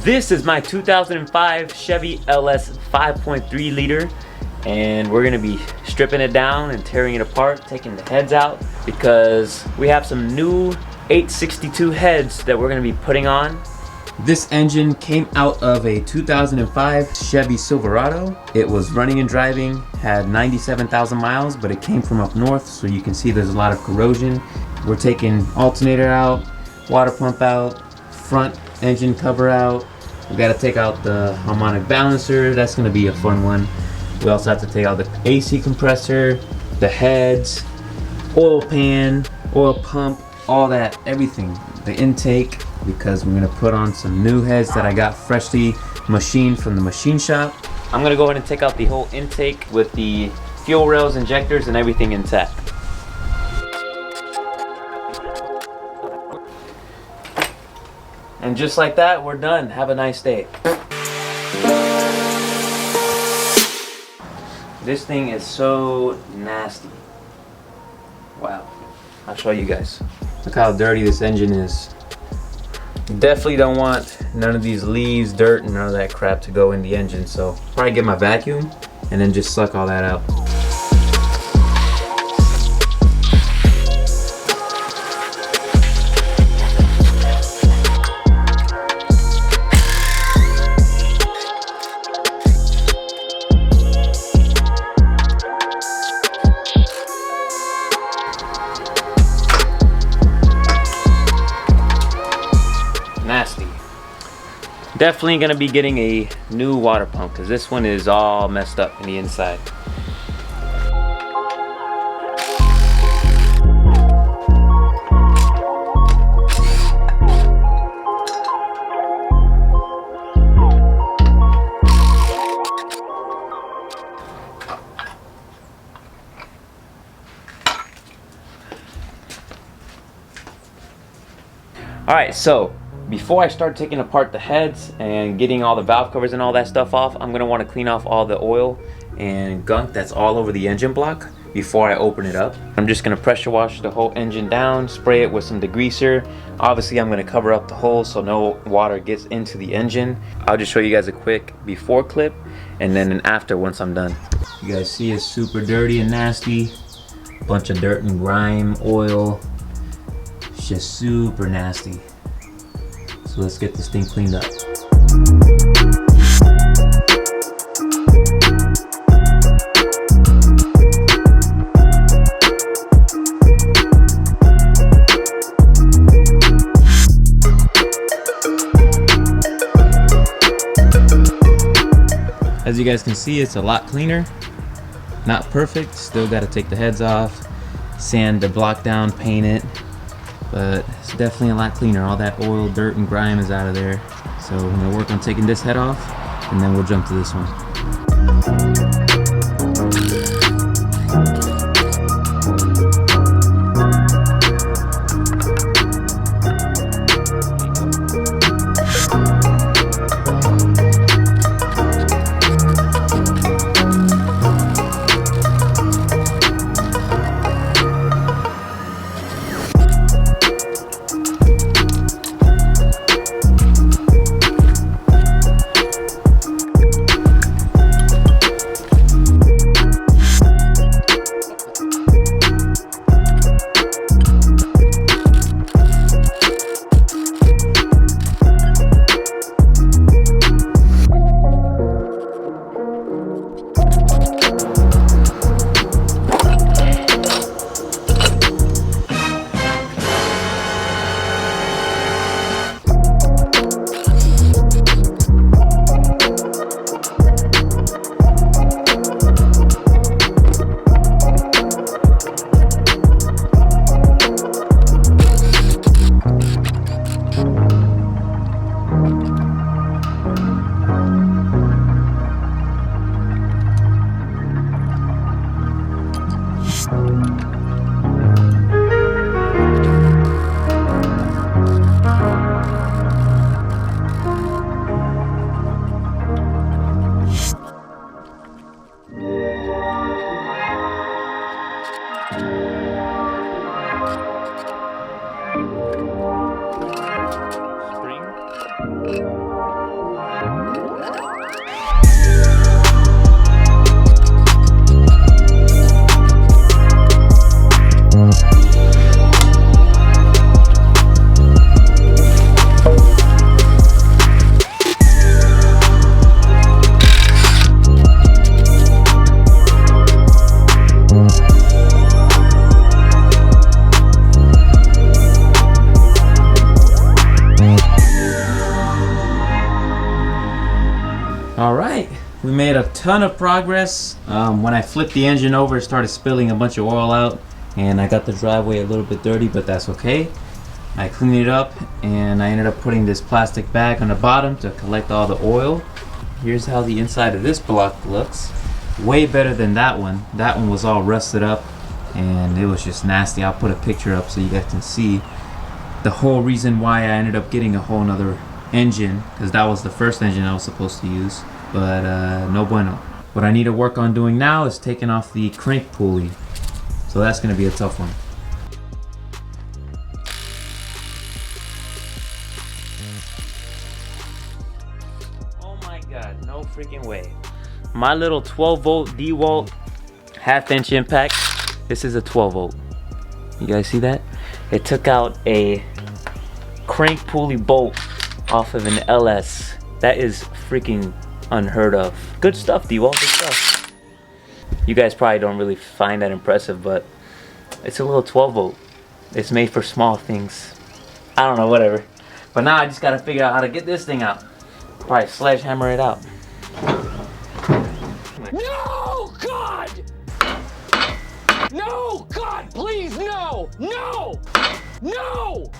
This is my 2005 Chevy LS 5.3 liter, and we're gonna be stripping it down and tearing it apart, taking the heads out, because we have some new 862 heads that we're gonna be putting on. This engine came out of a 2005 Chevy Silverado. It was running and driving, had 97,000 miles, but it came from up north, so you can see there's a lot of corrosion. We're taking alternator out, water pump out, front engine cover out. We gotta take out the harmonic balancer. That's gonna be a fun one. We also have to take out the AC compressor, the heads, oil pan, oil pump, all that, everything. The intake, because we're gonna put on some new heads that I got freshly machined from the machine shop. I'm gonna go ahead and take out the whole intake with the fuel rails, injectors, and everything intact. And just like that, we're done. Have a nice day. This thing is so nasty. Wow. I'll show you guys. Look how dirty this engine is. Definitely don't want none of these leaves, dirt, and none of that crap to go in the engine. So probably get my vacuum and then just suck all that out. Nasty. Definitely gonna be getting a new water pump because this one is all messed up in the inside. All right, so before I start taking apart the heads and getting all the valve covers and all that stuff off, I'm gonna wanna clean off all the oil and gunk that's all over the engine block before I open it up. I'm just gonna pressure wash the whole engine down, spray it with some degreaser. Obviously, I'm gonna cover up the hole so no water gets into the engine. I'll just show you guys a quick before clip and then an after once I'm done. You guys see it's super dirty and nasty. Bunch of dirt and grime, oil. It's just super nasty. So let's get this thing cleaned up. As you guys can see, it's a lot cleaner. Not perfect, still got to take the heads off, sand the block down, paint it. But it's definitely a lot cleaner. All that oil, dirt, and grime is out of there. So I'm gonna work on taking this head off, and then we'll jump to this one. All right, we made a ton of progress. When I flipped the engine over, it started spilling a bunch of oil out, and I got the driveway a little bit dirty, but that's okay. I cleaned it up, and I ended up putting this plastic bag on the bottom to collect all the oil. Here's how the inside of this block looks. Way better than that one. That one was all rusted up, and it was just nasty. I'll put a picture up so you guys can see the whole reason why I ended up getting a whole nother engine, because that was the first engine I was supposed to use, but no bueno. What I need to work on doing now is taking off the crank pulley, so that's going to be a tough one. Oh my god, no freaking way. My little 12 volt DeWalt half-inch impact, this is a 12 volt. You guys see that? It took out a crank pulley bolt off of an LS. That is freaking unheard of. Good stuff, DeWalt, good stuff. You guys probably don't really find that impressive, but it's a little 12 volt. It's made for small things. I don't know, whatever. But now I just gotta figure out how to get this thing out. Probably sledgehammer it out. No, God! No, God, please, no! No! No!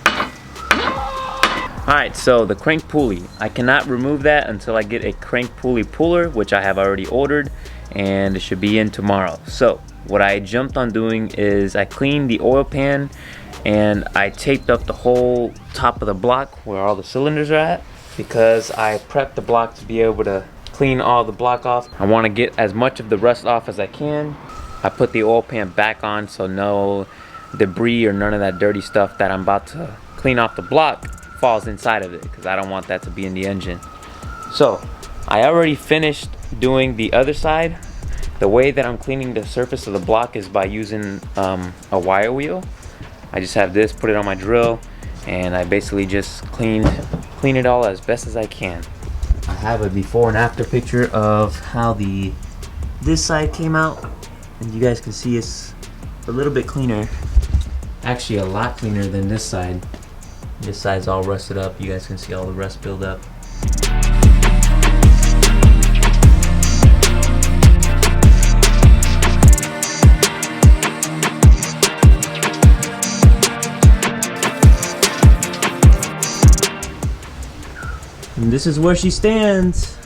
Alright, so the crank pulley. I cannot remove that until I get a crank pulley puller, which I have already ordered, and it should be in tomorrow. So, what I jumped on doing is I cleaned the oil pan, and I taped up the whole top of the block where all the cylinders are at, because I prepped the block to be able to clean all the block off. I want to get as much of the rust off as I can. I put the oil pan back on so no debris or none of that dirty stuff that I'm about to clean off the block falls inside of it, because I don't want that to be in the engine. So I already finished doing the other side. The way that I'm cleaning the surface of the block is by using a wire wheel. I just have this, put it on my drill, and I basically just clean it all as best as I can. I have a before and after picture of how this side came out, and you guys can see it's a little bit cleaner. Actually a lot cleaner than this side. This side's all rusted up. You guys can see all the rust build up. And this is where she stands.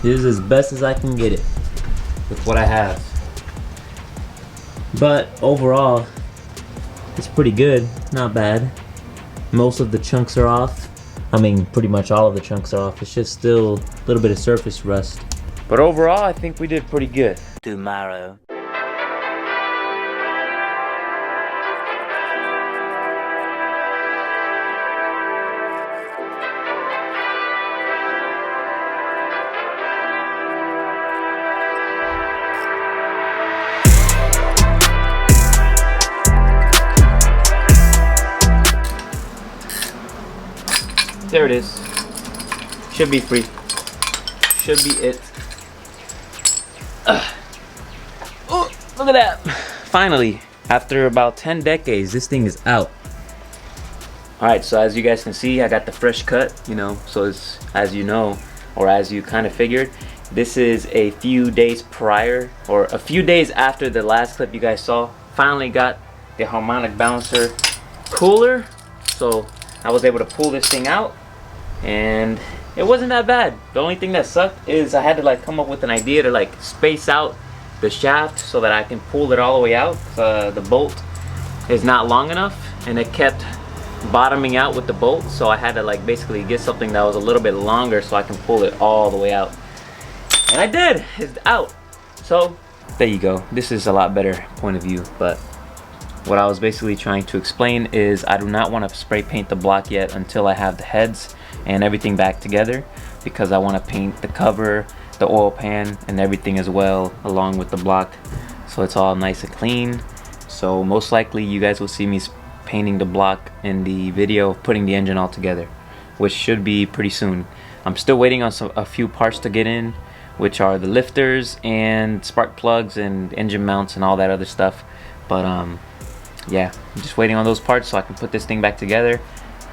This is as best as I can get it with what I have. But overall, it's pretty good, not bad. Most of the chunks are off. I mean, pretty much all of the chunks are off. It's just still a little bit of surface rust. But overall, I think we did pretty good. Tomorrow. There it is. Should be free. Should be it. Oh, look at that. Finally, after about 10 decades, this thing is out. Alright, so as you guys can see, I got the fresh cut, you know, so it's, as you know, or as you kind of figured, this is a few days prior, or a few days after the last clip you guys saw. Finally got the harmonic balancer cooler, so I was able to pull this thing out, and it wasn't that bad. The only thing that sucked is I had to like come up with an idea to like space out the shaft so that I can pull it all the way out. The bolt is not long enough, and it kept bottoming out with the bolt, so I had to like basically get something that was a little bit longer so I can pull it all the way out. And I did. It's out. So there you go. This is a lot better point of view, but what I was basically trying to explain is I do not want to spray paint the block yet until I have the heads and everything back together, because I want to paint the cover, the oil pan, and everything as well along with the block, so it's all nice and clean. So most likely you guys will see me painting the block in the video of putting the engine all together, which should be pretty soon. I'm still waiting on a few parts to get in, which are the lifters and spark plugs and engine mounts and all that other stuff, but yeah, I'm just waiting on those parts so I can put this thing back together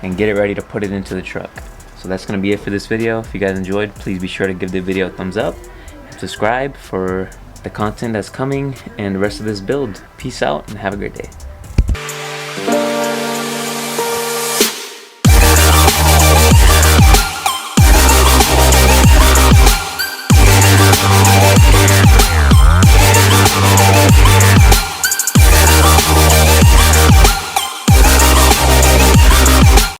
and get it ready to put it into the truck. So that's gonna be it for this video. If you guys enjoyed, please be sure to give the video a thumbs up and subscribe for the content that's coming and the rest of this build. Peace out and have a great day.